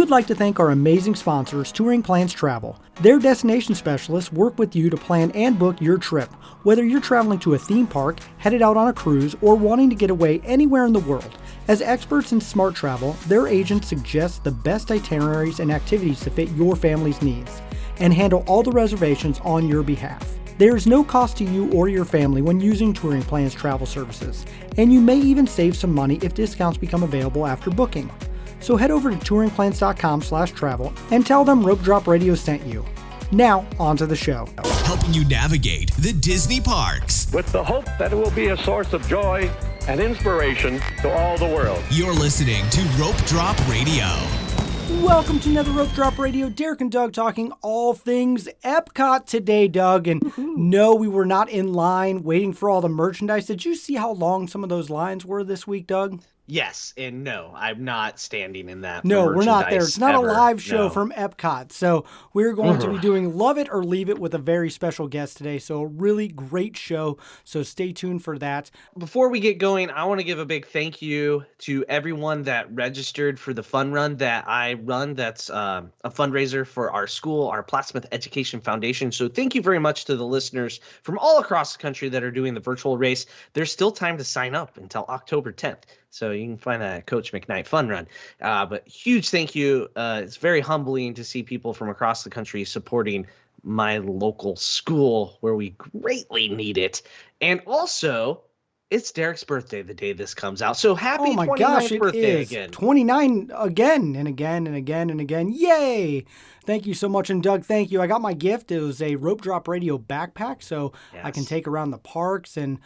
would like to thank our amazing sponsors, TouringPlans Travel. Their destination specialists work with you to plan and book your trip. Whether you're traveling to a theme park, headed out on a cruise, or wanting to get away anywhere in the world. As experts in smart travel, their agents suggest the best itineraries and activities to fit your family's needs and handle all the reservations on your behalf. There is no cost to you or your family when using TouringPlans Travel services, and you may even save some money if discounts become available after booking. So head over to touringplans.com/travel and tell them Rope Drop Radio sent you. Now, on to the show. Helping you navigate the Disney parks. With the hope that it will be a source of joy and inspiration to all the world. You're listening to Rope Drop Radio. Welcome to another Rope Drop Radio. Derek and Doug talking all things Epcot today, Doug. And no, we were not in line waiting for all the merchandise. Did you see how long some of those lines were this week, Doug? Yes, and no, I'm not standing in that. No, we're not there. It's not ever. a live show No. from Epcot. So we're going to be doing Love It or Leave It with a very special guest today. So a really great show. So stay tuned for that. Before we get going, I want to give a big thank you to everyone that registered for the fun run that I run. That's a fundraiser for our school, our Plattsmouth Education Foundation. So thank you very much to the listeners from all across the country that are doing the virtual race. There's still time to sign up until October 10th. So you can find that at Coach McKnight Fun Run. But huge thank you. It's very humbling to see people from across the country supporting my local school where we greatly need it. And also, it's Derek's birthday the day this comes out. So happy 29th birthday again. 29 again and again and again and again. Yay! Thank you so much. And Doug, thank you. I got my gift. It was a Rope Drop Radio backpack, so I can take around the parks and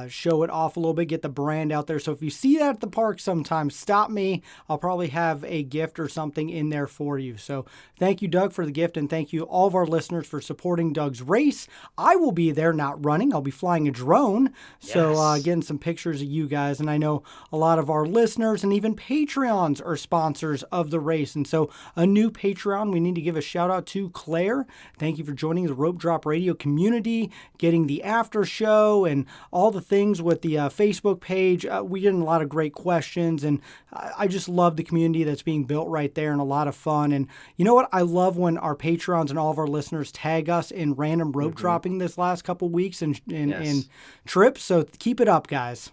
show it off a little bit, get the brand out there. So if you see that at the park sometime, stop me. I'll probably have a gift or something in there for you. So thank you, Doug, for the gift, and thank you all of our listeners for supporting Doug's race. I will be there, not running. I'll be flying a drone. So getting some pictures of you guys. And I know a lot of our listeners and even Patreons are sponsors of the race. And so a new Patreon, we need to give a shout out to Claire. Thank you for joining the Rope Drop Radio community, getting the after show and all the things with the Facebook page. We get a lot of great questions, and I just love the community that's being built right there, and a lot of fun. And you know what? I love when our Patrons and all of our listeners tag us in random rope dropping this last couple weeks and trips. So keep it up, guys.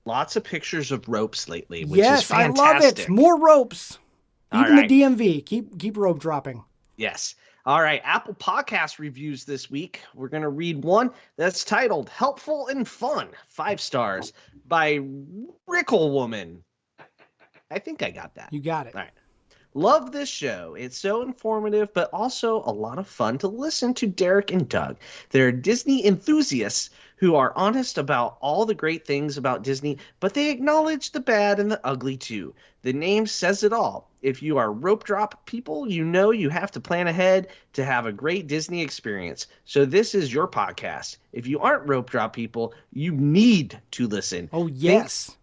Lots of pictures of ropes lately, which is fantastic. I love it. More ropes. Even the DMV. Keep rope dropping. Yes. All right. Apple Podcast reviews this week. We're going to read one that's titled Helpful and Fun, 5 stars, by Ricklewoman. I think I got that. You got it. All right. Love this show. It's so informative, but also a lot of fun to listen to Derek and Doug. They're Disney enthusiasts who are honest about all the great things about Disney, but they acknowledge the bad and the ugly too. The name says it all. If you are rope drop people, you know you have to plan ahead to have a great Disney experience. So this is your podcast. If you aren't rope drop people, you need to listen. Oh, yes. Thanks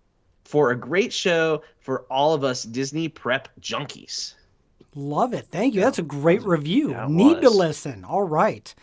for a great show for all of us Disney prep junkies. Love it. Thank you. That's a great review. Need to listen. All right.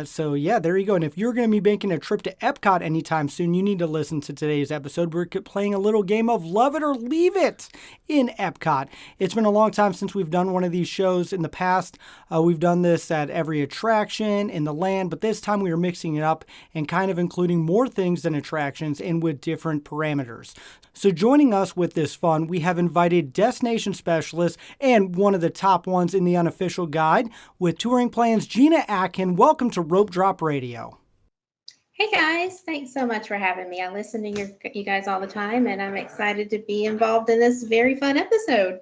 So, there you go. And if you're going to be making a trip to Epcot anytime soon, you need to listen to today's episode. We're playing a little game of Love It or Leave It in Epcot. It's been a long time since we've done one of these shows. In the past, we've done this at every attraction in the land, but this time we are mixing it up and kind of including more things than attractions and with different parameters. So joining us with this fun, we have invited Destination Specalist and one of the top ones in the unofficial guide with TouringPlans Gina Atkin. Welcome to Rope Drop Radio. Hey guys, thanks so much for having me. I listen to you guys all the time, and I'm excited to be involved in this very fun episode.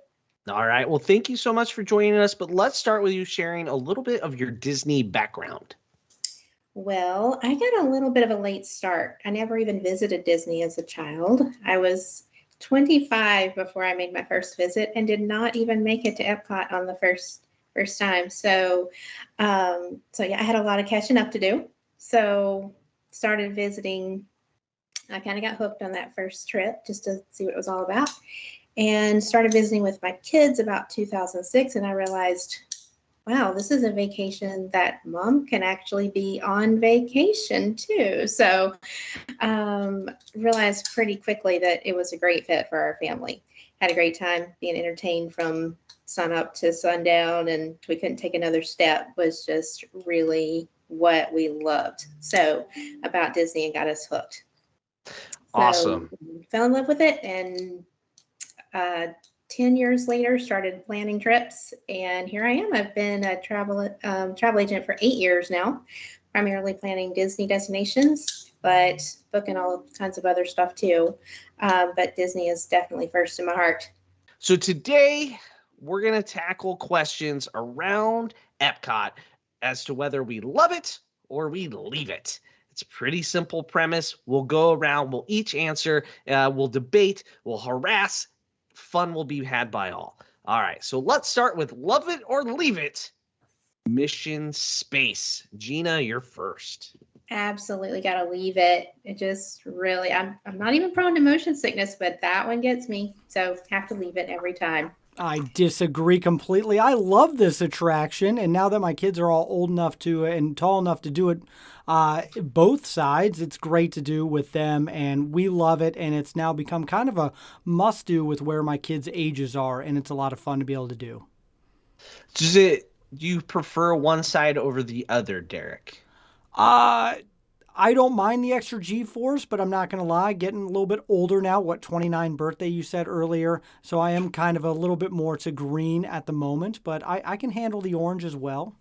All right. Well, thank you so much for joining us, but let's start with you sharing a little bit of your Disney background. Well, I got a little bit of a late start. I never even visited Disney as a child. I was 25 before I made my first visit and did not even make it to Epcot on the first time. So I had a lot of catching up to do. So started visiting. I kind of got hooked on that first trip just to see what it was all about, and started visiting with my kids about 2006. And I realized, wow, this is a vacation that mom can actually be on vacation too. So realized pretty quickly that it was a great fit for our family. had a great time being entertained from sun up to sundown, and we couldn't take another step was just really what we loved so about Disney and got us hooked. Awesome. So fell in love with it, and 10 years later started planning trips, and here I am. I've been a travel agent for 8 years now, primarily planning Disney destinations, but booking all kinds of other stuff too. But Disney is definitely first in my heart. So today we're going to tackle questions around Epcot as to whether we love it or we leave it. It's a pretty simple premise. We'll go around, we'll each answer, we'll debate, we'll harass. Fun will be had by all. All right, so let's start with love it or leave it. Mission Space. Gina, you're first. Absolutely got to leave it. It just really, I'm not even prone to motion sickness, but that one gets me. So have to leave it every time. I disagree completely. I love this attraction, and now that my kids are all old enough to and tall enough to do it both sides, it's great to do with them, and we love it, and it's now become kind of a must-do with where my kids' ages are, and it's a lot of fun to be able to do. Do you prefer one side over the other, Derek? I don't mind the extra G-force, but I'm not going to lie, getting a little bit older now, 29 birthday you said earlier, so I am kind of a little bit more to green at the moment, but I can handle the orange as well.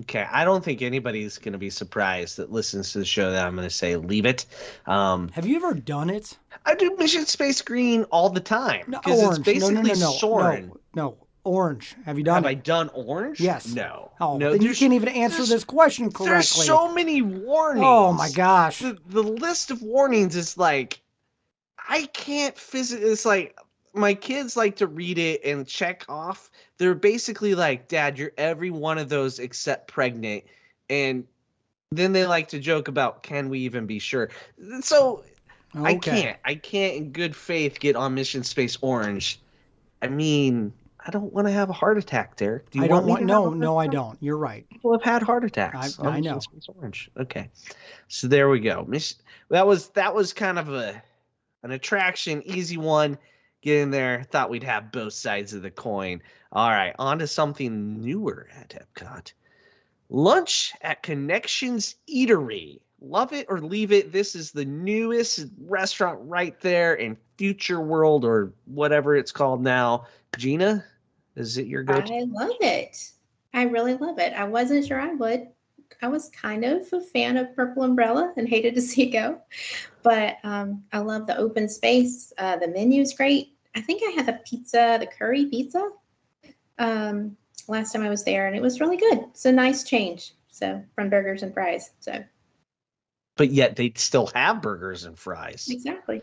Okay, I don't think anybody's going to be surprised that listens to the show that I'm going to say leave it. Have you ever done it? I do Mission Space Green all the time because it's basically Soarin'. No. Orange. Have you done it? Have I done orange? Yes. No. Oh, no. Then you can't even answer this question correctly. There's so many warnings. Oh my gosh. The list of warnings is like, I can't physically. It's like my kids like to read it and check off. They're basically like, Dad, you're every one of those except pregnant, and then they like to joke about, can we even be sure? So okay. I can't in good faith get on Mission Space Orange. I mean, I don't want to have a heart attack, Derek. Do you want me to No, I don't. You're right. People have had heart attacks. I know. Space Orange. Okay, so there we go. That was kind of an attraction, easy one. Get in there. Thought we'd have both sides of the coin. All right, on to something newer at Epcot. Lunch at Connections Eatery. Love it or leave it. This is the newest restaurant right there in Future World or whatever it's called now. Gina, is it your go-to? I love it. I really love it. I wasn't sure I would. I was kind of a fan of Purple Umbrella and hated to see it go. But I love the open space. The menu's great. I think I had the curry pizza last time I was there, and it was really good. It's a nice change. So from burgers and fries. But yet they still have burgers and fries. Exactly.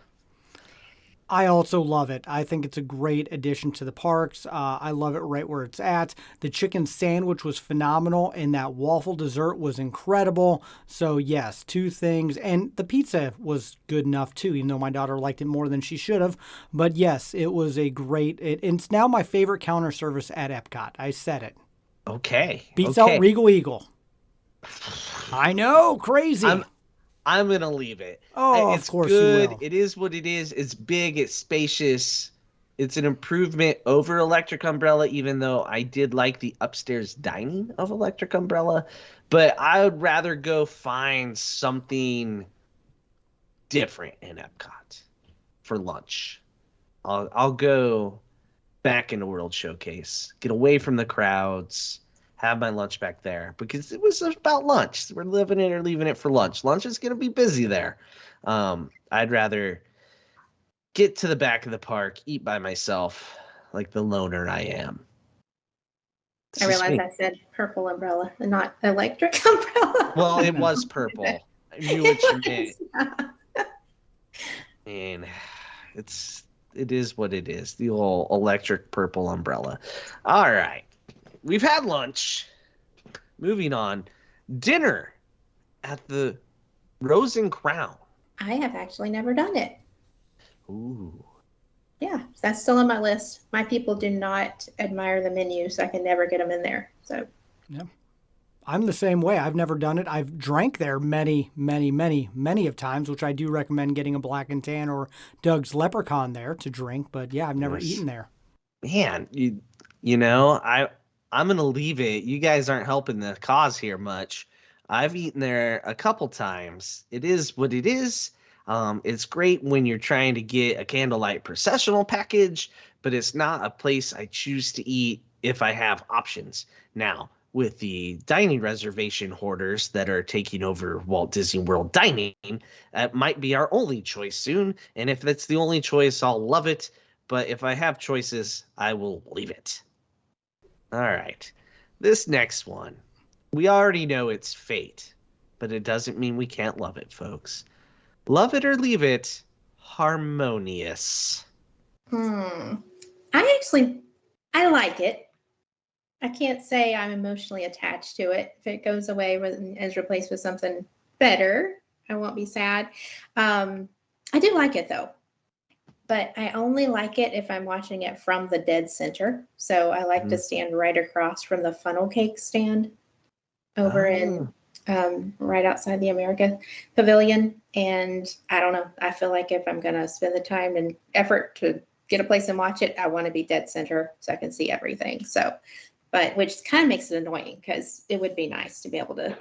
I also love it. I think it's a great addition to the parks. I love it right where it's at. The chicken sandwich was phenomenal, and that waffle dessert was incredible. So yes, two things. And the pizza was good enough too, even though my daughter liked it more than she should have. But yes, it was a great, it's now my favorite counter service at Epcot. I said it. Okay. Beats out Regal Eagle. I know, crazy. I'm going to leave it. Oh, it's of course good. you will. It is what it is. It's big. It's spacious. It's an improvement over Electric Umbrella, even though I did like the upstairs dining of Electric Umbrella. But I would rather go find something different in Epcot for lunch. I'll go back into World Showcase, get away from the crowds, have my lunch back there because it was about lunch. We're living it or leaving it for lunch. Lunch is going to be busy there. I'd rather get to the back of the park, eat by myself like the loner I am. I realized I said Purple Umbrella and not Electric Umbrella. Well, it was purple. I knew what you meant. And it is what it is. The old electric purple umbrella. All right. We've had lunch. Moving on. Dinner at the Rose and Crown. I have actually never done it. Ooh. Yeah, that's still on my list. My people do not admire the menu, so I can never get them in there. So, yeah. I'm the same way. I've never done it. I've drank there many of times, which I do recommend getting a black and tan or Doug's Leprechaun there to drink. But yeah, I've never Yes. eaten there. Man, you know, I'm gonna leave it. You guys aren't helping the cause here much. I've eaten there a couple times. It is what it is. It's great when you're trying to get a candlelight processional package, but it's not a place I choose to eat if I have options. Now, with the dining reservation hoarders that are taking over Walt Disney World dining, that might be our only choice soon. And if that's the only choice, I'll love it. But if I have choices, I will leave it. All right. This next one, we already know it's fate, but it doesn't mean we can't love it, folks. Love it or leave it, harmonious. Hmm. I like it. I can't say I'm emotionally attached to it. If it goes away and is replaced with something better, I won't be sad. I do like it though, but I only like it if I'm watching it from the dead center. So I like to stand right across from the funnel cake stand over in right outside the America Pavilion. And I don't know. I feel like if I'm going to spend the time and effort to get a place and watch it, I want to be dead center so I can see everything. So, but which kind of makes it annoying because it would be nice to be able to.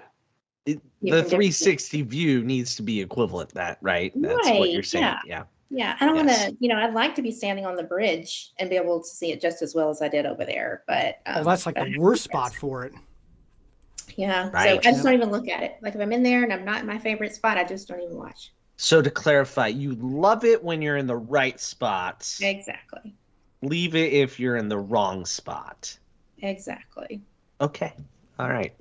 The 360 view needs to be equivalent that, right? That's what you're saying. Yeah. Yeah. I don't want to, I'd like to be standing on the bridge and be able to see it just as well as I did over there. But That's like the worst spot for it. Yeah. Right. So I just don't even look at it. Like if I'm in there and I'm not in my favorite spot, I just don't even watch. So to clarify, you love it when you're in the right spot. Exactly. Leave it if you're in the wrong spot. Exactly. Okay. All right.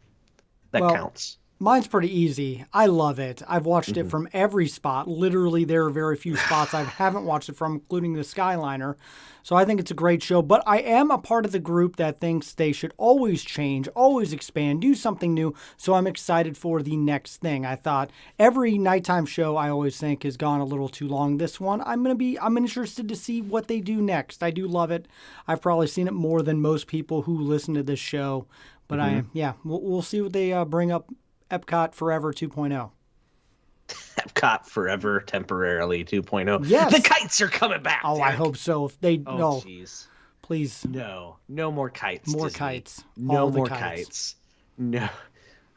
That counts. Mine's pretty easy. I love it. I've watched it from every spot. Literally, there are very few spots I haven't watched it from, including the Skyliner. So I think it's a great show. But I am a part of the group that thinks they should always change, always expand, do something new. So I'm excited for the next thing. I thought every nighttime show I always think has gone a little too long. This one, I'm interested to see what they do next. I do love it. I've probably seen it more than most people who listen to this show. But we'll see what they bring up. Epcot Forever 2.0. Epcot Forever Temporarily 2.0. Yes. The kites are coming back. Oh, Derek. I hope so. If they no, jeez. Please. No more kites. More Disney. kites. No All the more kites. No.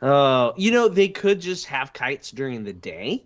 Oh, they could just have kites during the day,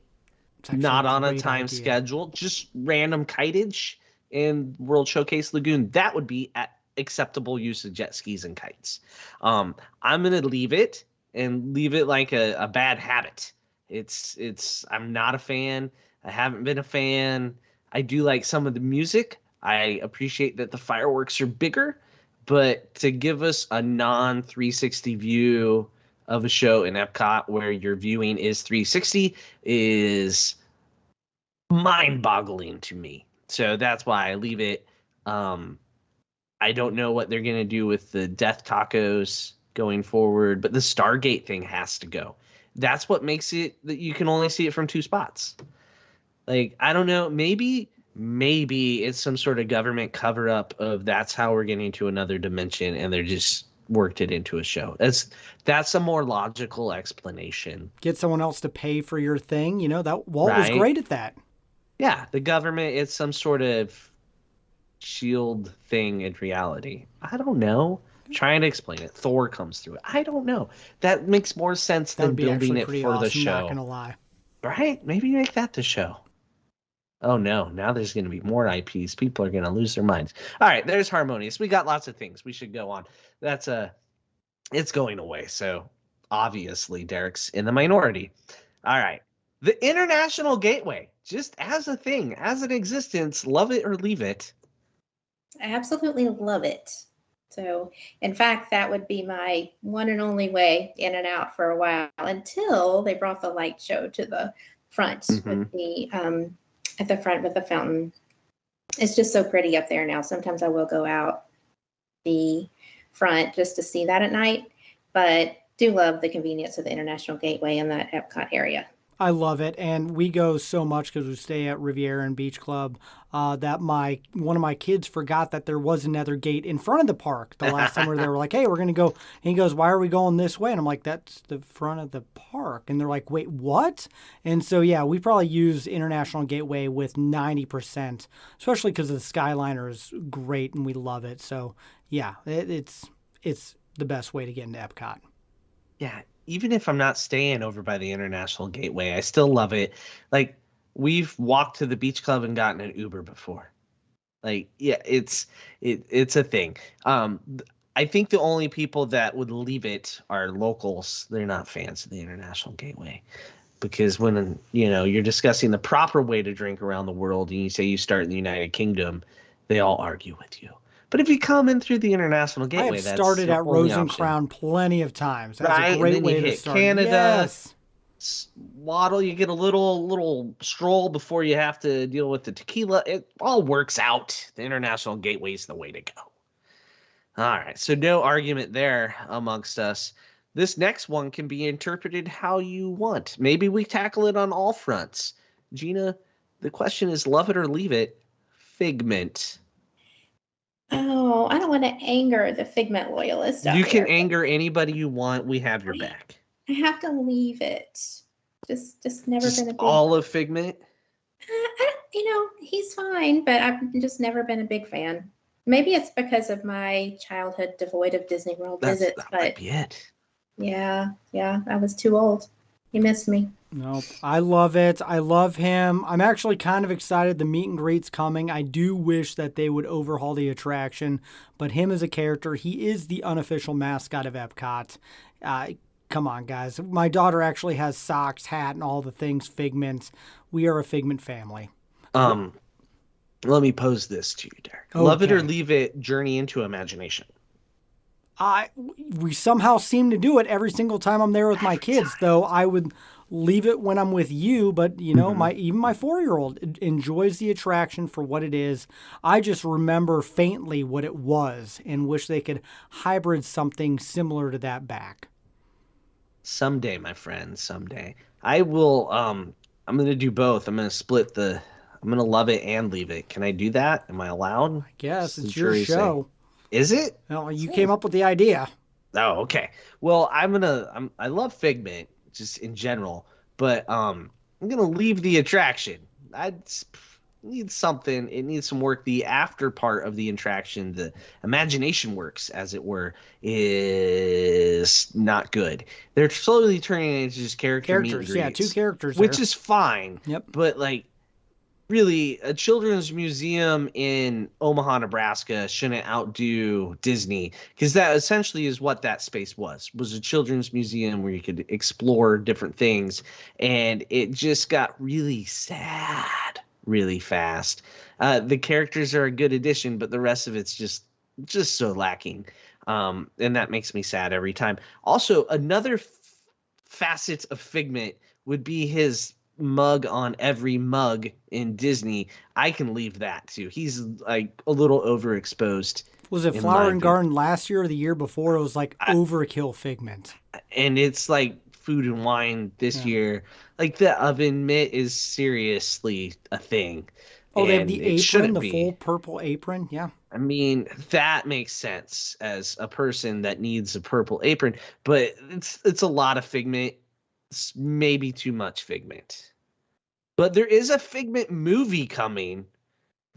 not on a time schedule, just random kitage in World Showcase Lagoon. That would be at acceptable use of jet skis and kites. I'm gonna leave it. And leave it like a bad habit. I'm not a fan. I haven't been a fan. I do like some of the music. I appreciate that the fireworks are bigger, but to give us a non-360 view of a show in Epcot where your viewing is 360 is mind-boggling to me. So that's why I leave it. I don't know what they're going to do with the death tacos going forward, but the Stargate thing has to go. That's what makes it that you can only see it from two spots. Like, I don't know, maybe it's some sort of government cover up of that's how we're getting to another dimension and they're just worked it into a show. That's a more logical explanation. Get someone else to pay for your thing. That Walt was great at that. Yeah, the government, it's some sort of shield thing in reality. I don't know. Trying to explain it. Thor comes through it. I don't know. That makes more sense than building it for awesome, the show. Not gonna lie. Right? Maybe make that the show. Oh no, now there's going to be more IPs. People are going to lose their minds. All right, there's Harmonious. We got lots of things we should go on. It's going away. So obviously Derek's in the minority. All right. The International Gateway, just as a thing, as an existence, love it or leave it. I absolutely love it. So, in fact, that would be my one and only way in and out for a while until they brought the light show to the front with the at the front with the fountain. It's just so pretty up there now. Sometimes I will go out the front just to see that at night, but do love the convenience of the International Gateway in that Epcot area. I love it, and we go so much because we stay at Riviera and Beach Club that one of my kids forgot that there was another gate in front of the park. The last time we were there, we're like, "Hey, we're gonna go," and he goes, "Why are we going this way?" And I'm like, "That's the front of the park," and they're like, "Wait, what?" And so yeah, we probably use International Gateway with 90%, especially because the Skyliner is great and we love it. So yeah, it's the best way to get into Epcot. Yeah, even if I'm not staying over by the International Gateway, I still love it. Like we've walked to the beach club and gotten an Uber before. Like, yeah, it's a thing. I think the only people that would leave it are locals. They're not fans of the International Gateway because when you're discussing the proper way to drink around the world and you say you start in the United Kingdom, they all argue with you. But if you come in through the International I have Gateway, that's started the at only Rose and option. Crown plenty of times. That's a Right, and great then you way to hit start. Canada, Yes. waddle, you get a little stroll before you have to deal with the tequila. It all works out. The International Gateway is the way to go. All right, so no argument there amongst us. This next one can be interpreted how you want. Maybe we tackle it on all fronts. Gina, the question is love it or leave it. Figment. Oh, I don't want to anger the Figment loyalist You out can there. anger anybody you want. We have your back. I have to leave it. Just never Just been a big. all of Figment. He's fine, but I've just never been a big fan. Maybe it's because of my childhood devoid of Disney World visits, That might but be it. yeah, I was too old. He missed me. Nope. I love it. I love him. I'm actually kind of excited the meet and greet's coming. I do wish that they would overhaul the attraction, but him as a character, he is the unofficial mascot of Epcot. Come on, guys. My daughter actually has socks, hat, and all the things Figment. We are a Figment family. Let me pose this to you, Derek. Love it or Okay. leave it, journey into imagination. We somehow seem to do it every single time I'm there with my kids, though I would leave it when I'm with you, but even my 4-year-old enjoys the attraction for what it is. I just remember faintly what it was and wish they could hybrid something similar to that back. Someday, my friend, someday. I will I'm gonna do both. I'm gonna love it and leave it. Can I do that? Am I allowed? I guess The it's your jury's show. Is it? Well, you came up with the idea. Oh, okay. Well, I love Figment just in general, but I'm gonna leave the attraction. I need something. It needs some work. The after part of the attraction, the imagination works, as it were, is not good. They're slowly turning it into just character meet and Characters, yeah, greets, 2 characters which there. is fine. Yep. But like really, a children's museum in Omaha, Nebraska shouldn't outdo Disney, because that essentially is what that space was a children's museum where you could explore different things, and it just got really sad really fast. The characters are a good addition, but the rest of it's just so lacking, and that makes me sad every time. Also, another facet of Figment would be his mug on every mug in Disney. I can leave that too. He's like a little overexposed. Was it in Flower my and view. Garden last year or the year before? It was like overkill Figment. And it's like Food and Wine this year. Like the oven mitt is seriously a thing. Oh, they have And the it apron, shouldn't the be. full purple apron. Yeah. I mean, that makes sense as a person that needs a purple apron, but it's a lot of Figment. It's maybe too much Figment. But there is a Figment movie coming.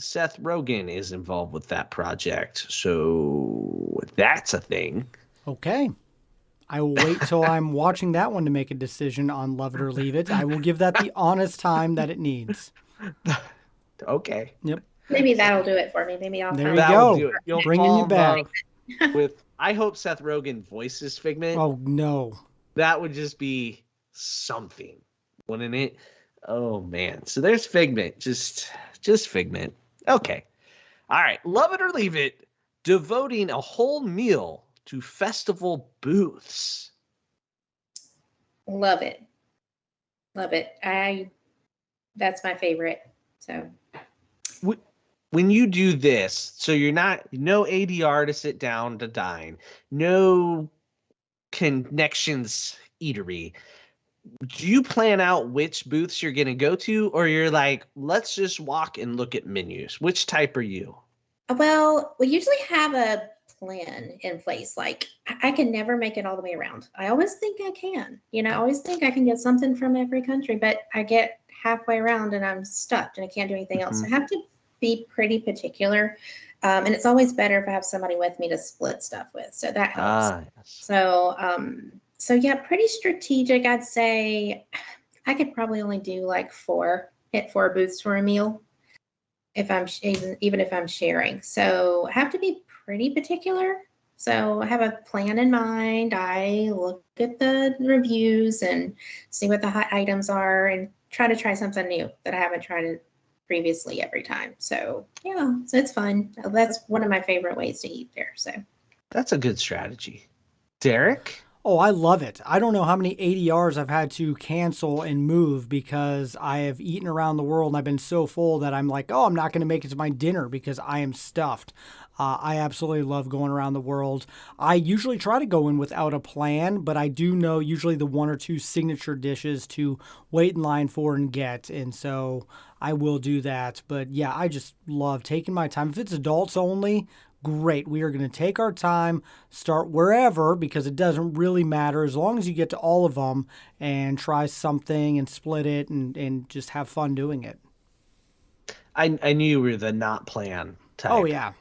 Seth Rogen is involved with that project, so that's a thing. Okay. I will wait till I'm watching that one to make a decision on Love It or Leave It. I will give that the honest time that it needs. Okay. Yep. Maybe that'll do it for me. Maybe I'll There find you That go. will do it. You'll Bringing fall you in back. love with. I hope Seth Rogen voices Figment. Oh, no. That would just be something, wouldn't it? Oh man. So there's Figment. Just Figment. Okay. All right. Love it or leave it. Devoting a whole meal to festival booths. Love it. Love it. That's my favorite. So When you do this, so you're no ADR to sit down to dine, no connections eatery. do you plan out which booths you're going to go to, or you're like, let's just walk and look at menus? Which type are you? Well, we usually have a plan in place. Like I can never make it all the way around. I always think I can. I always think I can get something from every country, but I get halfway around and I'm stuck and I can't do anything else. So I have to be pretty particular. And it's always better if I have somebody with me to split stuff with. So that helps. Yes. So yeah, pretty strategic. I'd say I could probably only do like hit four booths for a meal if I'm even if I'm sharing. So I have to be pretty particular. So I have a plan in mind. I look at the reviews and see what the hot items are and try something new that I haven't tried previously every time. So yeah, so it's fun. That's one of my favorite ways to eat there. So that's a good strategy. Derek? Oh, I love it. I don't know how many ADRs I've had to cancel and move because I have eaten around the world and I've been so full that I'm like, oh, I'm not going to make it to my dinner because I am stuffed. I absolutely love going around the world. I usually try to go in without a plan, but I do know usually the one or two signature dishes to wait in line for and get. And so I will do that. But yeah, I just love taking my time. If it's adults only, great. We are going to take our time, start wherever, because it doesn't really matter as long as you get to all of them and try something and split it and just have fun doing it. I knew you were the not plan type. Oh, yeah.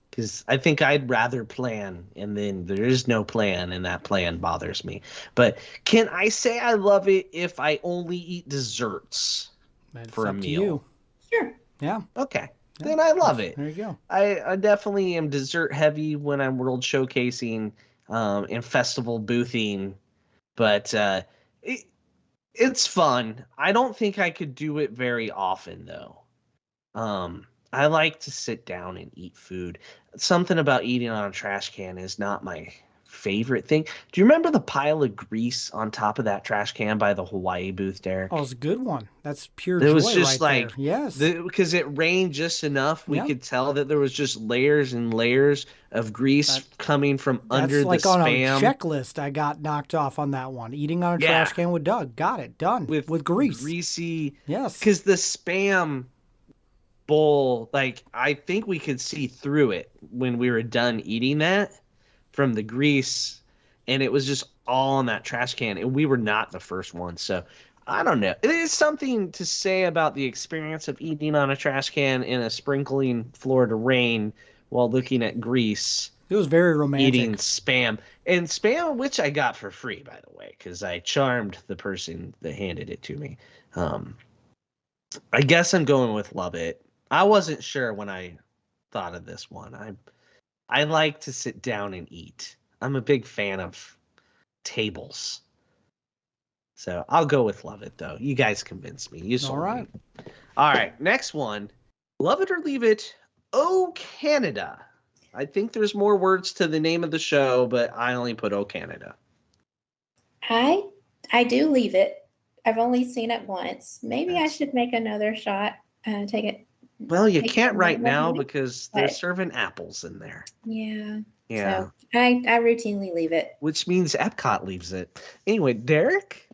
Because I think I'd rather plan, and then there is no plan, and that plan bothers me. But can I say I love it if I only eat desserts for a meal? You. Sure. Yeah. Okay. Then I love it. There you go. I definitely am dessert heavy when I'm world showcasing and festival boothing, but it's fun. I don't think I could do it very often though. I like to sit down and eat food. Something about eating on a trash can is not my favorite thing. Do you remember the pile of grease on top of that trash can by the Hawaii booth, Derek? Oh, it's a good one. That's pure joy. It was right just like, there. Yes. Because it rained just enough, we could tell that there was just layers and layers of grease coming from under the Spam. That's like on a checklist I got knocked off on that one. Eating on a trash can with Doug. Got it. Done. With grease. Greasy. Yes. Because the Spam bowl, like, I think we could see through it when we were done eating that from the grease, and it was just all on that trash can, and we were not the first one. So I don't know. It is something to say about the experience of eating on a trash can in a sprinkling Florida rain while looking at grease. It was very romantic. Eating Spam. And Spam, which I got for free, by the way, because I charmed the person that handed it to me. I guess I'm going with love it. I wasn't sure when I thought of this one. I like to sit down and eat. I'm a big fan of tables. So I'll go with love it, though. You guys convinced me. You sold me. All right, next one. Love it or leave it. Oh, Canada. I think there's more words to the name of the show, but I only put Oh, Canada. I do leave it. I've only seen it once. Maybe I should make another shot and take it. Well, you can't right now because they're serving apples in there. Yeah. Yeah. So I routinely leave it. Which means Epcot leaves it. Anyway, Derek?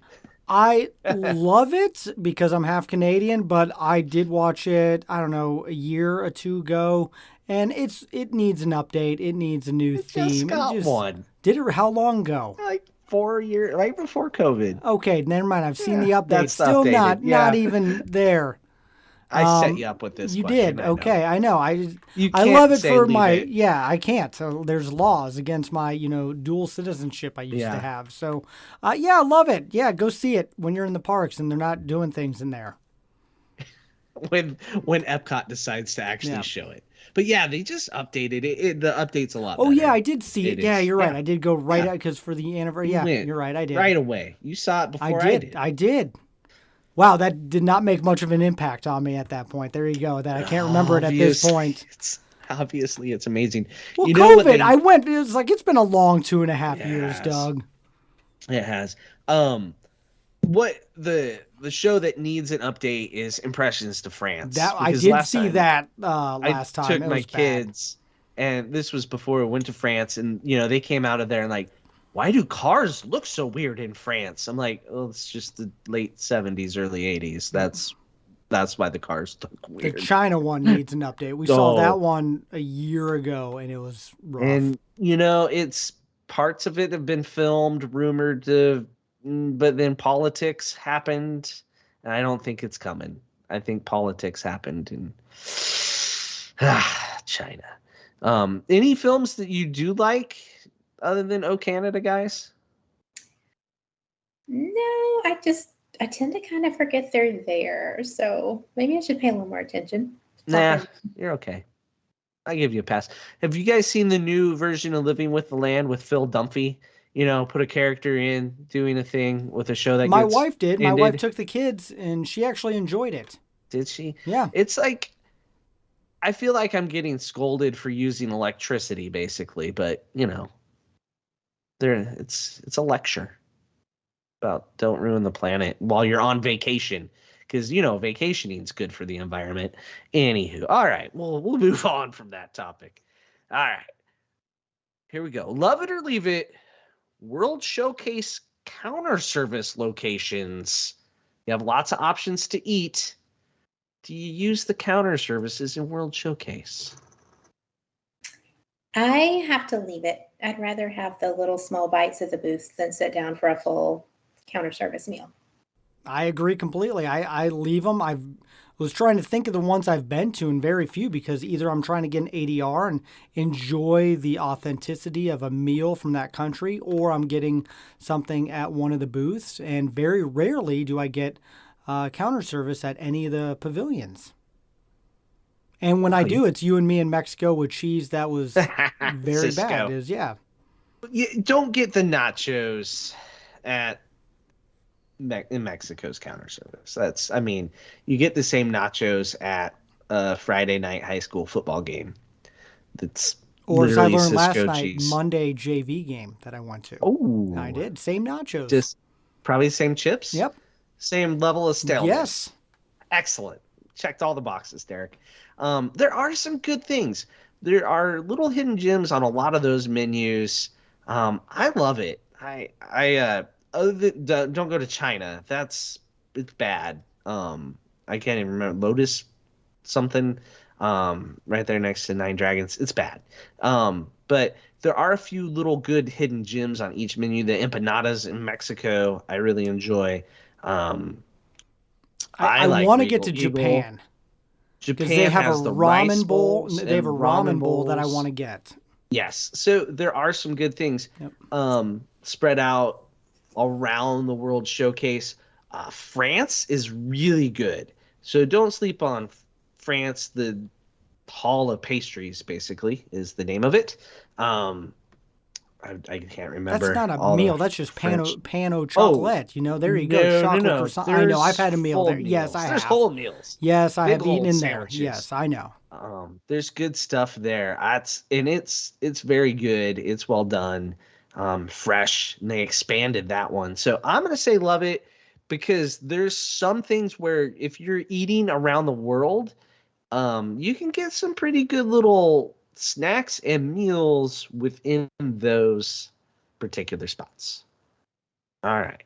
I love it because I'm half Canadian, but I did watch it, I don't know, a year or two ago, and it needs an update. It needs a new theme. Just got one. Did it? How long ago? Like 4 years, right before COVID. Okay, never mind. I've seen the update. Still updated. Not even there. I set you up with this. You question, did. Okay, I know. I can't love it for my it. Yeah, I can't. So there's laws against my dual citizenship I used to have. So yeah, I love it. Yeah, go see it when you're in the parks and they're not doing things in there. when Epcot decides to actually show it. But yeah, they just updated it. The update's a lot better. Oh yeah, I did see it. Yeah, you're right. I did go right out because for the anniversary. Yeah, you're right. I did. Right away. You saw it before I did. I did. Wow, that did not make much of an impact on me at that point. There you go. That I can't remember it at this point. Obviously, it's amazing. Well, COVID, I went. It was like it's been a long 2.5 years, Doug. It has. What the show that needs an update is Impressions to France. That I did see that last time. I took my kids, and this was before we went to France, and they came out of there and like, why do cars look so weird in France? I'm like, oh, it's just the late 70s, early 80s. That's why the cars look The weird. China one needs an update. We saw that one a year ago, and it was rough. And it's parts of it have been filmed, rumored to, but then politics happened, and I don't think it's coming. I think politics happened in China. Any films that you do like other than Oh Canada, guys? No, I tend to kind of forget they're there. So maybe I should pay a little more attention. Nah, you're okay. I give you a pass. Have you guys seen the new version of Living with the Land with Phil Dunphy? Put a character in doing a thing with a show that My gets wife did. My ended. wife took the kids, and she actually enjoyed it. Did she? Yeah. It's like, I feel like I'm getting scolded for using electricity, basically, but it's a lecture about don't ruin the planet while you're on vacation, because vacationing is good for the environment. Anywho, all right, we'll move on from that topic. All right, here we go. Love it or leave it. World Showcase counter service locations. You have lots of options to eat. Do you use the counter services in World Showcase? I have to leave it. I'd rather have the little small bites at the booth than sit down for a full counter service meal. I agree completely. I leave them. I was trying to think of the ones I've been to, and very few, because either I'm trying to get an ADR and enjoy the authenticity of a meal from that country, or I'm getting something at one of the booths. And very rarely do I get counter service at any of the pavilions. And when I do, it's you and me in Mexico with cheese that was very Cisco. bad. You don't get the nachos at in Mexico's counter service. You get the same nachos at a Friday night high school football game. That's Or as I literally learned last Cisco night, cheese. Monday JV game that I went to. Oh, I did. Same nachos. Just probably the same chips. Yep. Same level of staleness. Yes. Excellent. Checked all the boxes, Derek. There are some good things. There are little hidden gems on a lot of those menus. I love it. Don't go to China. It's bad. I can't even remember. Lotus something. Right there next to Nine Dragons. It's bad. But there are a few little good hidden gems on each menu. The empanadas in Mexico, I really enjoy. I like want to get to Regal Eagle. Japan. Because Japan they have has a the rice ramen bowl. bowls They have a and ramen bowl that I bowls. want to get. Yes. So there are some good things spread out around the World Showcase. France is really good. So don't sleep on France. The Hall of Pastries, basically, is the name of it. I can't remember. That's not a all meal. the That's just French- pano chocolate. There you go. Chocolate croissant. I know. I've had a meal there. Yes, I have. There's whole meals. Yes, I Big have eaten old in there. sandwiches. Yes, I know. There's good stuff there. It's very good. It's well done, fresh, and they expanded that one. So I'm gonna say love it, because there's some things where if you're eating around the world, you can get some pretty good little snacks and meals within those particular spots. All right.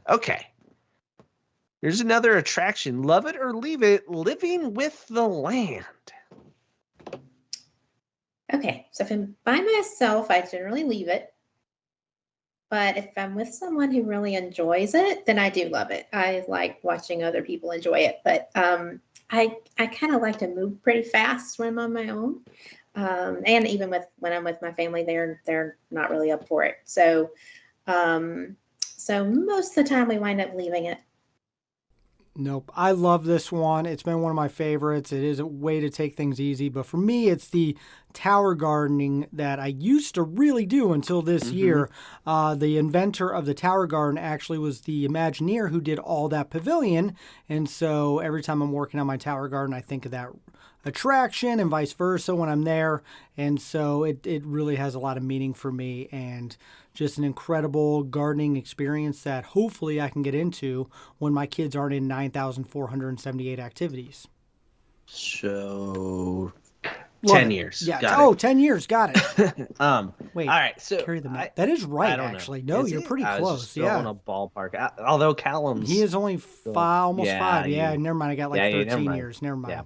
Okay. Here's another attraction. Love it or leave it. Living with the Land. Okay, so if I'm by myself, I generally leave it. But if I'm with someone who really enjoys it, then I do love it. I like watching other people enjoy it. But I kind of like to move pretty fast when I'm on my own. And even when I'm with my family, they're not really up for it. So most of the time we wind up leaving it. Nope. I love this one. It's been one of my favorites. It is a way to take things easy. But for me, it's the tower gardening that I used to really do until this year. The inventor of the tower garden actually was the Imagineer who did all that pavilion. And so every time I'm working on my tower garden, I think of that attraction and vice versa when I'm there. And so it really has a lot of meaning for me, and just an incredible gardening experience that hopefully I can get into when my kids aren't in 9,478 activities. So Love 10 it. years. Yeah. Got 10 years. Got it. it. Wait. All right. So Carry the mail. That is right, I don't know. actually. No, Is you're it? pretty I was close. just throwing Yeah. a ballpark. Although He Callum's is only still- almost yeah, 5. Yeah. you- Never mind. I got like yeah, never 13 mind. years. Never mind. Yeah.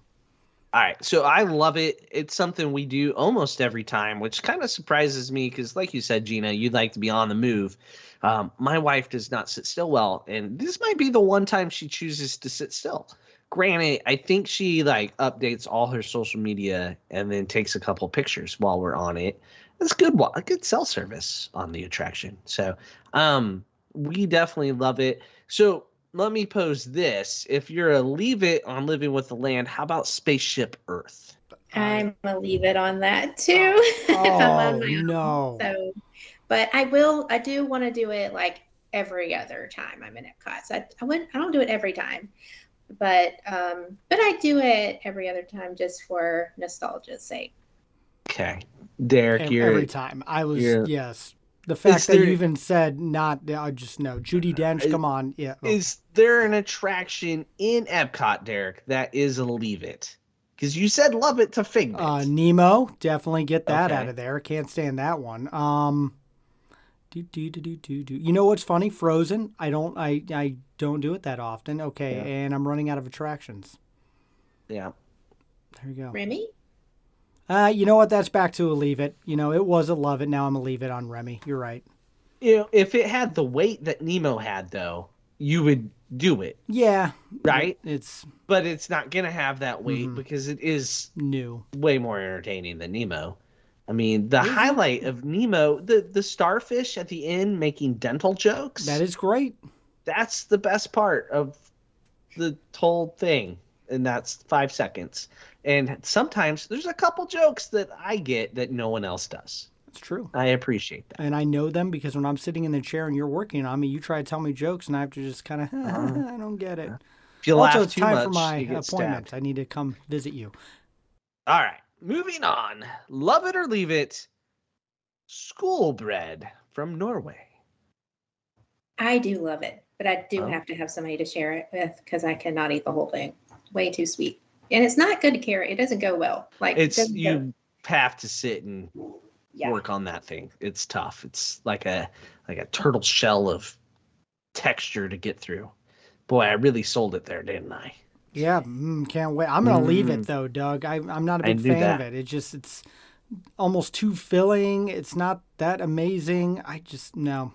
All right. So I love it. It's something we do almost every time, which kind of surprises me because, like you said, Gina, you'd like to be on the move. My wife does not sit still well, and this might be the one time she chooses to sit still. Granted, I think she like updates all her social media and then takes a couple pictures while we're on it. It's good, a good cell service on the attraction. So, we definitely love it. So let me pose this: if you're a leave it on Living with the Land, how about Spaceship Earth? I'm gonna leave it on that too. if I'm on Oh, my own. no. So, but I do want to do it like every other time I'm in Epcot. So I don't do it every time, but I do it every other time just for nostalgia's sake. Okay, Derek, Every time. Yes. The fact Is that there- you even said not, I just know. Judi Dench, come on. Yeah. Oh. Is there an attraction in Epcot, Derek, that is a leave it? Because you said love it to Figment. Nemo, definitely get that Okay. out of there. Can't stand that one. You know what's funny? Frozen. I don't do it that often. Okay, Yeah. and I'm running out of attractions. Yeah. There you go. Remy? You know what? That's back to a leave it. You know, it was a love it. Now I'm a leave it on Remy. You're right. You know, if it had the weight that Nemo had, though, you would do it, Yeah. right? It's But it's not going to have that weight because it is new. way more entertaining than Nemo. I mean, the highlight of Nemo, the starfish at the end making dental jokes. That is great. That's the best part of the whole thing. And that's 5 seconds. And sometimes there's a couple jokes that I get that no one else does. It's true. I appreciate that. And I know them because when I'm sitting in the chair and you're working on me, you try to tell me jokes and I have to just kind of, I don't get it. If you Also, laugh it's too time much, for my you get appointment. stabbed. I need to come visit you. All right, moving on. Love it or leave it. School bread from Norway. I do love it, but I do Oh. have to have somebody to share it with because I cannot eat the whole thing. Way too sweet. And it's not good to carry. It doesn't go well. Like it It's doesn't go- you have to sit and yeah. work on that thing. It's tough. It's like a turtle shell of texture to get through. Boy, I really sold it there, didn't I? Yeah, can't wait. I'm gonna leave it though, Doug. I'm not a I big knew fan of that. it. It's almost too filling. It's not that amazing. No.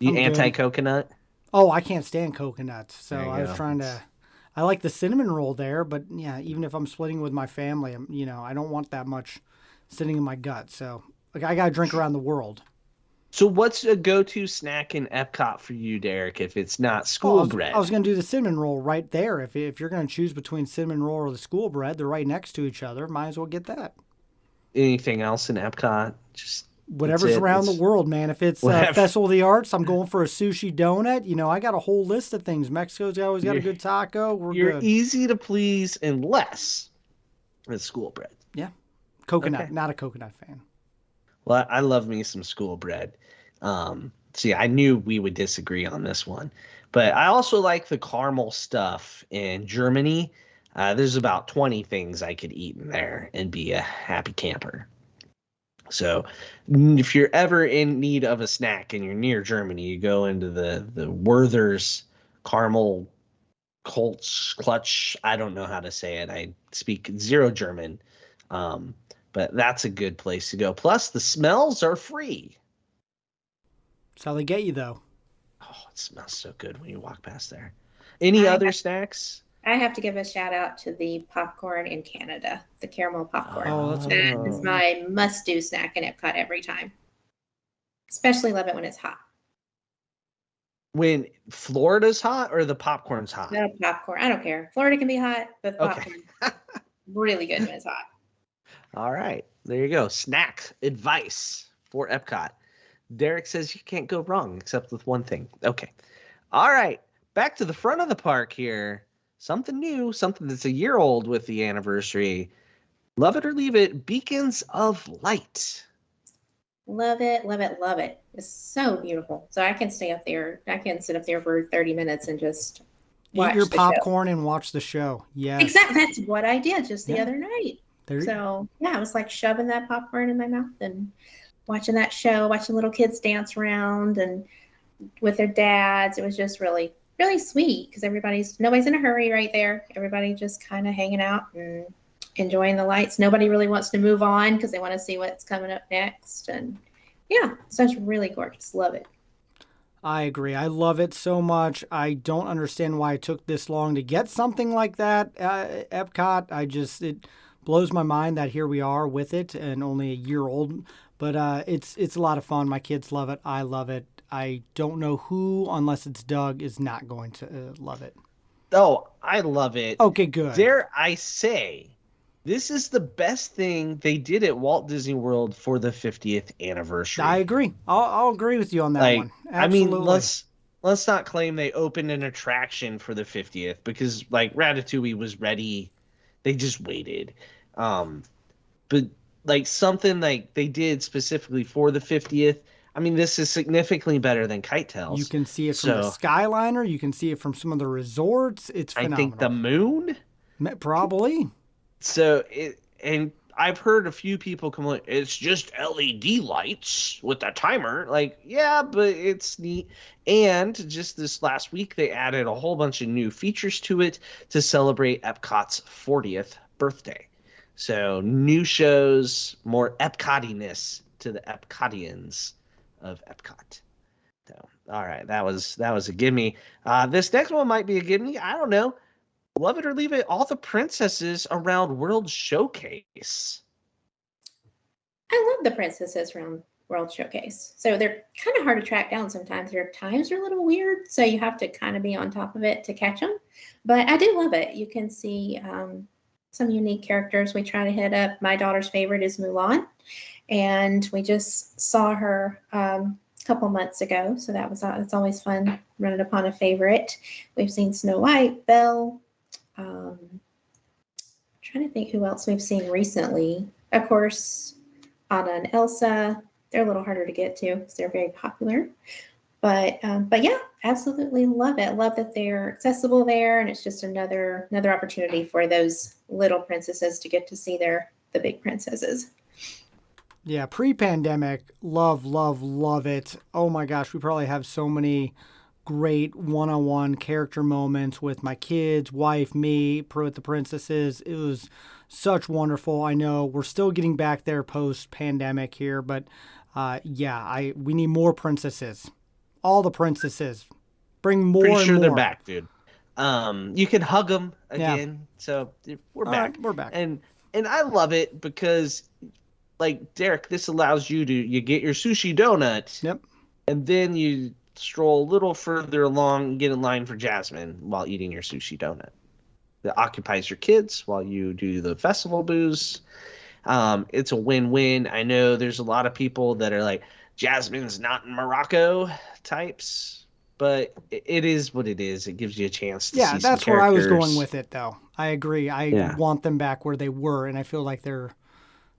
You I'm good. anti-coconut? Oh, I can't stand coconuts. So There you I was go. trying to. I like the cinnamon roll there, but yeah, even if I'm splitting with my family, I don't want that much sitting in my gut. So like, I gotta drink around the world. So what's a go-to snack in Epcot for you, Derek, if it's not school bread? I was going to do the cinnamon roll right there. If you're going to choose between cinnamon roll or the school bread, they're right next to each other. Might as well get that. Anything else in Epcot? Just Whatever's that's it. around the It's- world, man. If it's Whatever. Festival of the Arts, I'm going for a sushi donut. I got a whole list of things. Mexico's always got a You're- good taco. We're You're good. easy to please unless it's school bread. Yeah. Coconut. Okay. Not a coconut fan. Well, I love me some school bread. See, I knew we would disagree on this one, but I also like the caramel stuff in Germany. There's about 20 things I could eat in there and be a happy camper. So if you're ever in need of a snack and you're near Germany, you go into the Werther's caramel clutch. I don't know how to say it. I speak zero German. But that's a good place to go. Plus, the smells are free. That's how they get you, though. Oh, it smells so good when you walk past there. Any other snacks? I have to give a shout out to the popcorn in Canada, the caramel popcorn. Oh, that's That is my must-do snack in Epcot every time. Especially love it when it's hot. When Florida's hot or the popcorn's hot? No popcorn. I don't care. Florida can be hot, but Okay. popcorn really good when it's hot. All right. There you go. Snack advice for Epcot. Derek says you can't go wrong except with one thing. Okay. All right. Back to the front of the park here. Something new, something that's a year old with the anniversary. Love it or leave it. Beacons of Light. Love it, love it, love it. It's so beautiful. So I can stay up there. I can sit up there for 30 minutes and just Eat watch your the show. popcorn and watch the show. Yes. Exactly. That's what I did just the Yeah. other night. There, So yeah, it was like shoving that popcorn in my mouth and watching that show, watching little kids dance around and with their dads. It was just really, really sweet because nobody's in a hurry right there. Everybody just kind of hanging out and enjoying the lights. Nobody really wants to move on because they want to see what's coming up next. And yeah, so it's really gorgeous. Love it. I agree. I love it so much. I don't understand why it took this long to get something like that at Epcot. It blows my mind that here we are with it and only a year old. But it's a lot of fun. My kids love it. I love it. I don't know who, unless it's Doug, is not going to love it. Oh, I love it. Okay, good. Dare I say, this is the best thing they did at Walt Disney World for the 50th anniversary. I agree. I'll agree with you on that one. Absolutely. I mean, let's not claim they opened an attraction for the 50th because like Ratatouille was ready. They just waited. But like something like they did specifically for the 50th. I mean, this is significantly better than Kite Tales. You can see it from the Skyliner. You can see it from some of the resorts. It's phenomenal. I think the moon? Probably. So, and I've heard a few people complain, it's just LED lights with a timer. Like, yeah, but it's neat. And just this last week, they added a whole bunch of new features to it to celebrate Epcot's 40th birthday. So, new shows, more Epcotiness to the Epcotians of Epcot. So, all right, that was a gimme. This next one might be a gimme. I don't know. Love it or leave it. All the princesses around World Showcase. I love the princesses around World Showcase. So they're kind of hard to track down sometimes. Their times are a little weird, so you have to kind of be on top of it to catch them. But I do love it. You can see some unique characters we try to hit up. My daughter's favorite is Mulan, and we just saw her a couple months ago, so it's always fun running upon a favorite. We've seen Snow White, Belle. Trying to think who else we've seen recently. Of course, Anna and Elsa. They're a little harder to get to because they're very popular. But yeah, absolutely love it. Love that they're accessible there, and it's just another opportunity for those little princesses to get to see the big princesses. Yeah, pre-pandemic, love it. Oh my gosh, we probably have so many great one-on-one character moments with my kids, wife, me, with the princesses. It was such wonderful. I know we're still getting back there post-pandemic here, but we need more princesses. All the princesses. Bring more Pretty and sure more. They're back, dude. You can hug them again. Yeah. So we're back. We're back. And I love it because, like, Derek, this allows you get your sushi donut. Yep. And then you stroll a little further along and get in line for Jasmine while eating your sushi donut. That occupies your kids while you do the festival booze. It's a win-win. I know there's a lot of people that are like, Jasmine's not in Morocco types, but it is what it is. It gives you a chance to see some characters. Yeah, that's where I was going with it, though. I agree. I want them back where they were, and I feel like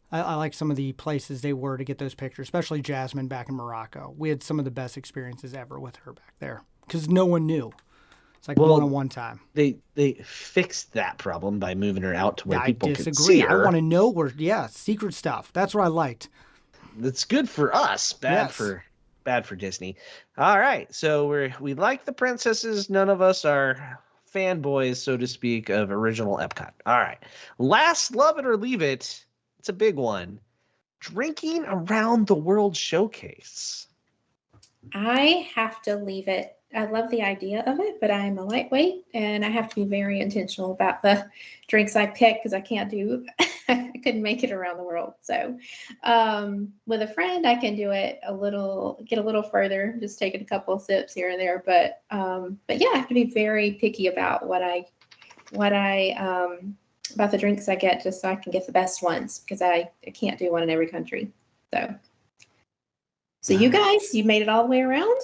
I like some of the places they were to get those pictures, especially Jasmine back in Morocco. We had some of the best experiences ever with her back there because no one knew. It's like one-on-one time. They fixed that problem by moving her out to where people could see her. I want to know where, secret stuff. That's what I liked. That's good for us. Bad for Disney. All right, so we like the princesses. None of us are fanboys, so to speak, of original Epcot. All right, last love it or leave it. It's a big one. Drinking around the World Showcase. I have to leave it. I love the idea of it, but I'm a lightweight and I have to be very intentional about the drinks I pick because I couldn't make it around the world. So with a friend, I can do it get a little further, just taking a couple of sips here and there. But yeah, I have to be very picky about what I about the drinks I get just so I can get the best ones because I can't do one in every country. So you guys, you made it all the way around?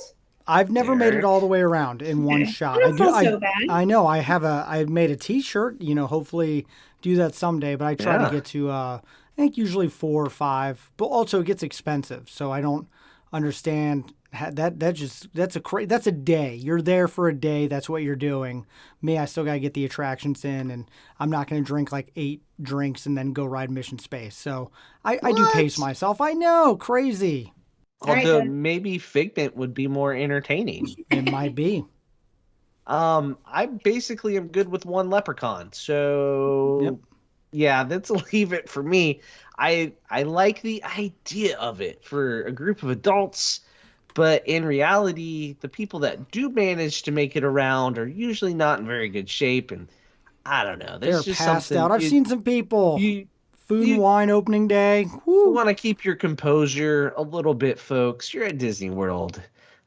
I've never made it all the way around in one shot. So bad. I know. I made a T-shirt. Hopefully do that someday. But I try to get to I think usually 4 or 5. But also it gets expensive, so I don't understand that's a day. You're there for a day. That's what you're doing. Me, I still got to get the attractions in, and I'm not going to drink like 8 drinks and then go ride Mission Space. So I do pace What? myself. I know, crazy. All right, Although Doug. maybe Figment would be more entertaining. It might be. I basically am good with one leprechaun. So Yep. yeah, that's a leave it for me. I like the idea of it for a group of adults, but in reality, the people that do manage to make it around are usually not in very good shape, and I don't know. They're There's just passed something out. I've seen some people. you Food and you wine opening day. Woo. want to keep your composure a little bit, folks. You're at Disney World.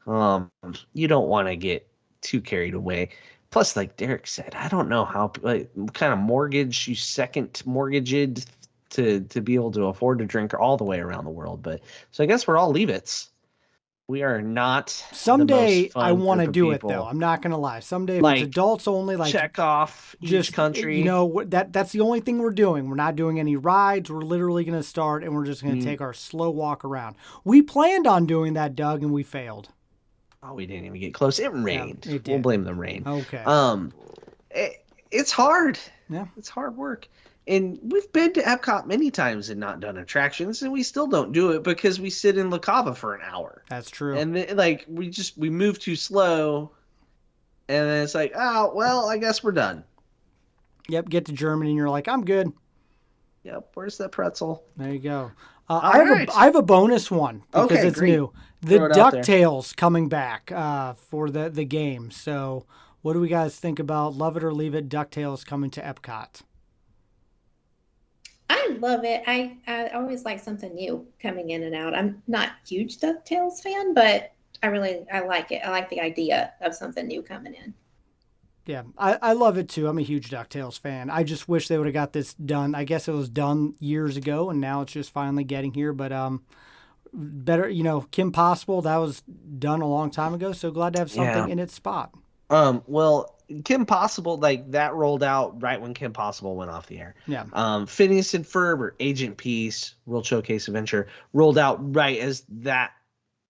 Um, you don't want to get too carried away. Plus, like Derek said, I don't know how what kind of mortgage you second mortgaged to be able to afford to drink all the way around the world. But so I guess we're all leave-its. We are not Someday the most I fun want to group of do it people. though. I'm not gonna lie. Someday if it's Like, adults only, like check off just each country. that's the only thing we're doing. We're not doing any rides. We're literally gonna start and we're just gonna Mm. take our slow walk around. We planned on doing that, Doug, and we failed. Oh, we didn't even get close. It rained. it We'll did. blame the rain. Okay. It's hard. Yeah. It's hard work. And we've been to Epcot many times and not done attractions, and we still don't do it because we sit in La Cava for an hour. That's true. And then, like we move too slow, and then it's like, oh well, I guess we're done. Yep. Get to Germany and you're like, I'm good. Yep. Where's that pretzel? There you go. All I right. have a bonus one because Okay, it's great. new. The Throw it out there. DuckTales coming back for the game. So, what do we guys think about Love It or Leave It? DuckTales coming to Epcot. I love it. I always like something new coming in and out. I'm not a huge DuckTales fan, but I like it. I like the idea of something new coming in. Yeah, I love it too. I'm a huge DuckTales fan. I just wish they would have got this done. I guess it was done years ago, and now it's just finally getting here. But better, Kim Possible, that was done a long time ago. So glad to have something Yeah. in its spot. Well, Kim Possible, like that rolled out right when Kim Possible went off the air. Yeah. Phineas and Ferb or Agent Peace, World Showcase Adventure rolled out right as that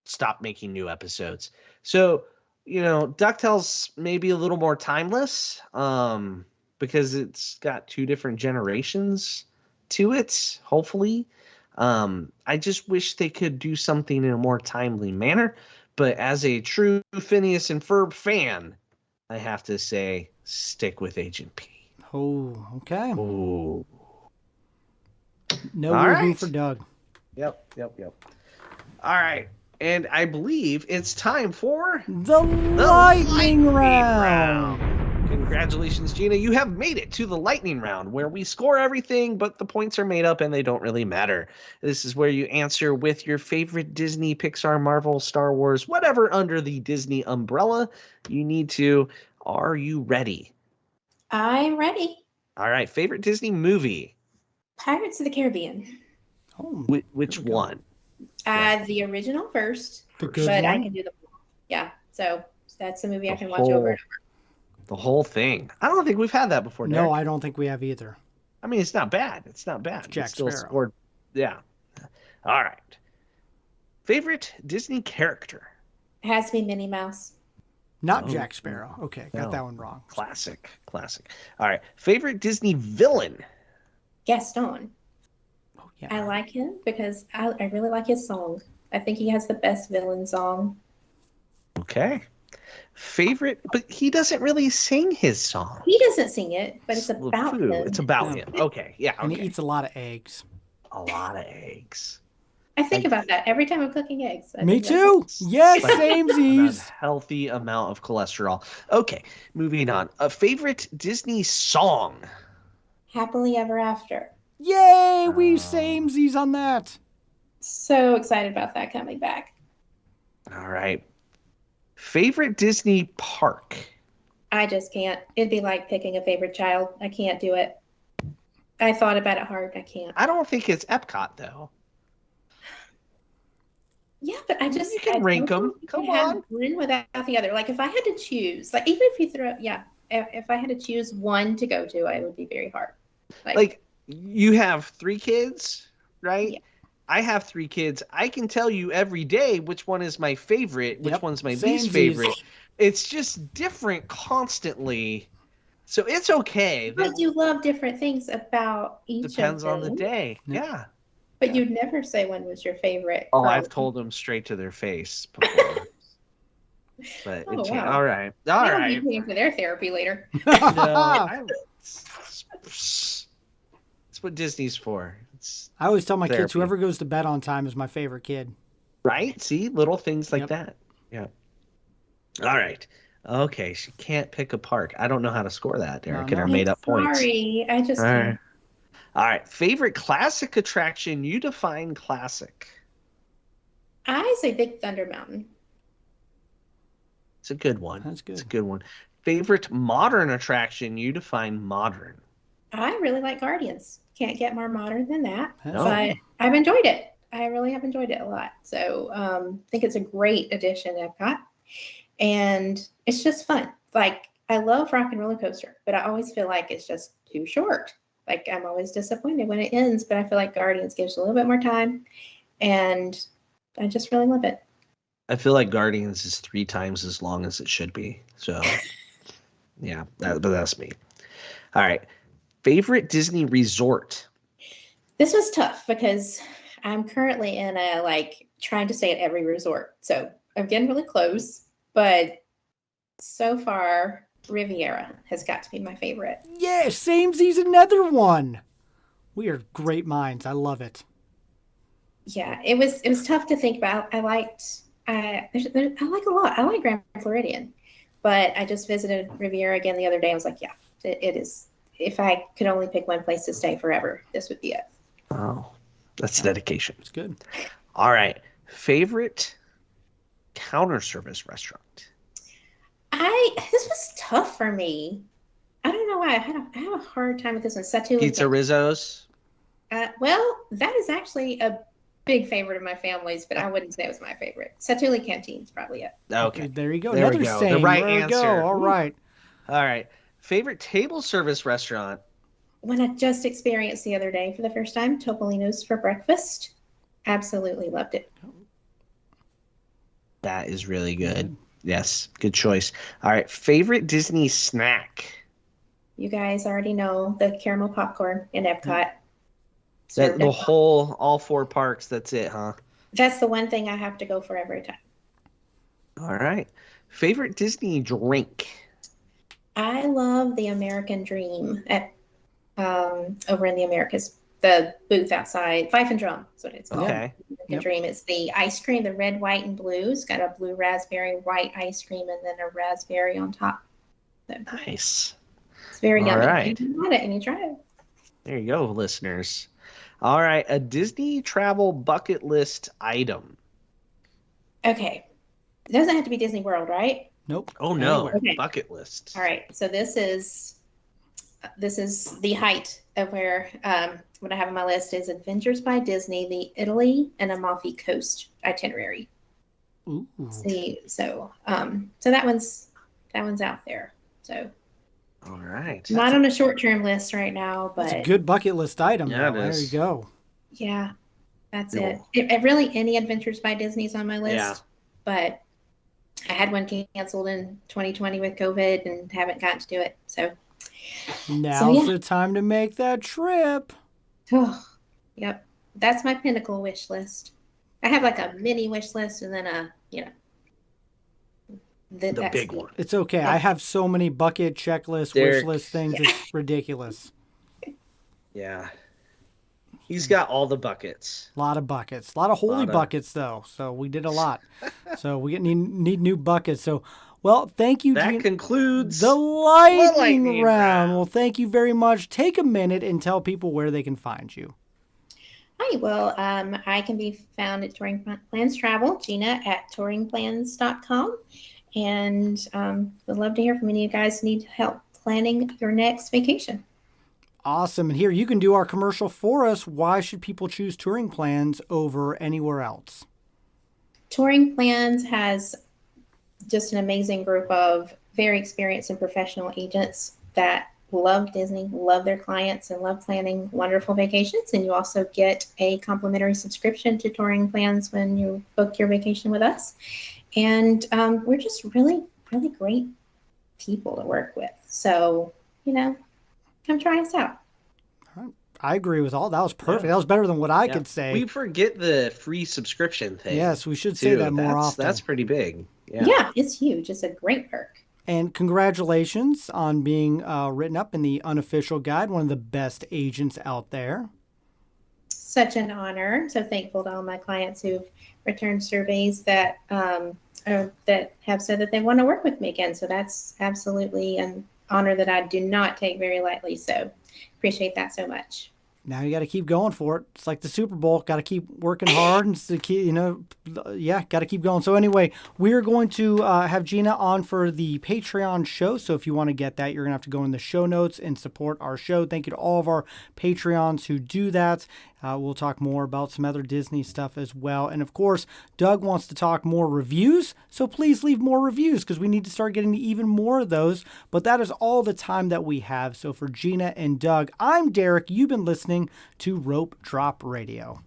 stopped making new episodes. So, DuckTales may be a little more timeless, because it's got 2 different generations to it, hopefully. I just wish they could do something in a more timely manner. But as a true Phineas and Ferb fan, I have to say, stick with Agent P. Oh, okay. Ooh. No All woohoo right. for Doug. Yep. All right. And I believe it's time for The lightning round. Congratulations, Gina. You have made it to the lightning round where we score everything, but the points are made up and they don't really matter. This is where you answer with your favorite Disney, Pixar, Marvel, Star Wars, whatever under the Disney umbrella you need to. Are you ready? I'm ready. All right. Favorite Disney movie? Pirates of the Caribbean. Oh, Which one? The original first, the good but I one. can do yeah. So that's a movie I The can watch over and over. The whole thing. I don't think we've had that before, No, Derek. I don't think we have either. I mean, it's not bad. It's not bad. Jack It's still Sparrow. scored. Yeah. All right. Favorite Disney character? It has to be Minnie Mouse. Not Oh, Jack Sparrow. Okay, got no. that one wrong. Classic. All right. Favorite Disney villain? Gaston. Oh, yeah. I like him because I really like his song. I think he has the best villain song. Okay. Favorite, but he doesn't really sing his song. He doesn't sing it, but it's about Foo. him. It's about Yeah. him. Okay. Yeah. And Okay. he eats a lot of eggs. A lot of eggs. I think about that every time I'm cooking eggs. I Me think too. Yes, Like an samesies. unhealthy amount of cholesterol. Okay. Moving on. A favorite Disney song? Happily Ever After. Yay, we samesies on that. So excited about that coming back. All right. Favorite Disney park? I just can't. It'd be like picking a favorite child. I can't do it. I thought about it hard. I can't. I don't think it's Epcot though. Yeah, but I just You can I rank don't 'em. think you Come can have on. one without the other. Like if I had to choose, like even if you throw, if I had to choose one to go to, it would be very hard. Like you have 3 kids, right? Yeah. I have 3 kids. I can tell you every day which one is my favorite, which Yep, one's my least samesies. favorite. It's just different constantly. So it's okay. But you love different things about each Depends of on the them. day. Yep. Yeah. But you'd never say one was your favorite. Oh, from- I've told them straight to their face before. But Oh, it wow. all right. All That'll right. be paying for their therapy later. No, that's what Disney's for. It's I always tell my kids, therapy. whoever goes to bed on time is my favorite kid. Right? See, little things like Yep. that. Yeah. All right. Okay, she can't pick a park. I don't know how to score that, Derek, in no. our made-up points. Sorry, I just All can't. right. All right. Favorite classic attraction? You define classic. I say Big Thunder Mountain. It's a good one. That's good. It's a good one. Favorite modern attraction? You define modern. I really like Guardians. Can't get more modern than that. That's But I've enjoyed it. I really have enjoyed it a lot. So I think it's a great addition to Epcot. And it's just fun. Like, I love Rock and Roller Coaster, but I always feel like it's just too short. Like, I'm always disappointed when it ends, but I feel like Guardians gives a little bit more time. And I just really love it. I feel like Guardians is 3 times as long as it should be. So, yeah, but that's me. All right. Favorite Disney resort? This was tough because I'm currently in a trying to stay at every resort. So I'm getting really close, but so far Riviera has got to be my favorite. Yeah, samesies another one. We are great minds. I love it. Yeah, it was tough to think about. I like a lot. I like Grand Floridian, but I just visited Riviera again the other day. I was like, yeah, it is. If I could only pick one place to stay forever, this would be it. Oh, that's dedication. It's good. All right. Favorite counter service restaurant? This was tough for me. I don't know why. I had a hard time with this one. Satuli. Pizza Rizzo's? Well, that is actually a big favorite of my family's, but I wouldn't say it was my favorite. Satuli Canteen's probably it. Okay. There you go. There we Another go. same. The right there we answer. go. All Woo. right. All right. Favorite table service restaurant? When I just experienced the other day for the first time, Topolino's for breakfast. Absolutely loved it. That is really good. Yes, good choice. All right. Favorite Disney snack? You guys already know the caramel popcorn in Epcot. That the whole, all 4 parks, that's it, huh? That's the one thing I have to go for every time. All right. Favorite Disney drink? I love the American Dream at over in the Americas, the booth outside, Fife and Drum. That's what it's called. Okay. American Yep. Dream. It's the ice cream, the red, white, and blue. It's got a blue raspberry, white ice cream, and then a raspberry on top. So Nice. it's very All yummy. right. You had it and you try it. There you go, listeners. All right. A Disney travel bucket list item. Okay. It doesn't have to be Disney World, right? Nope. Oh, no. Anywhere. Okay. Bucket list. All right. So this is the height of where what I have on my list is Adventures by Disney, the Italy and Amalfi Coast itinerary. Ooh. See, so that one's out there. So All right. not on a short-term list right now, but That's a good bucket list item. Yeah, though. it There is. you go. yeah, that's Cool. it. Really, any Adventures by Disney's on my list, Yeah. but I had one canceled in 2020 with COVID and haven't gotten to do it. So, Now's yeah. the time to make that trip. yep, that's my pinnacle wish list. I have like a mini wish list and then The that's big one. It's okay. Yeah. I have so many bucket checklist, Derek. wish list things. It's ridiculous. Yeah. He's got all the buckets. A lot of buckets. A lot of holy Lot of- buckets, though. So we did a lot. So we need new buckets. So, well, thank you, That Gina. concludes The lightning lightning round. round. Well, thank you very much. Take a minute and tell people where they can find you. Hi, well, I can be found at TouringPlans Travel Gina at touringplans.com. And would love to hear from any of you guys who need help planning your next vacation. Awesome. And here, you can do our commercial for us. Why should people choose Touring Plans over anywhere else? Touring Plans has just an amazing group of very experienced and professional agents that love Disney, love their clients, and love planning wonderful vacations. And you also get a complimentary subscription to Touring Plans when you book your vacation with us. And we're just really, really great people to work with. So, come try us out. I agree with all that. Was perfect. Yeah. That was better than what I could say. We forget the free subscription thing. Yes, we should say that more often. That's pretty big. Yeah, it's huge. It's a great perk. And congratulations on being written up in the unofficial guide, one of the best agents out there. Such an honor. So thankful to all my clients who've returned surveys that that have said that they want to work with me again. So that's absolutely an honor that I do not take very lightly. So appreciate that so much. Now you got to keep going for it. It's like the Super Bowl. Got to keep working hard and got to keep going. So anyway, we're going to have Gina on for the Patreon show. So if you want to get that, you're going to have to go in the show notes and support our show. Thank you to all of our Patreons who do that. We'll talk more about some other Disney stuff as well. And of course, Doug wants to talk more reviews. So please leave more reviews because we need to start getting even more of those. But that is all the time that we have. So for Gina and Doug, I'm Derek. You've been listening to Rope Drop Radio.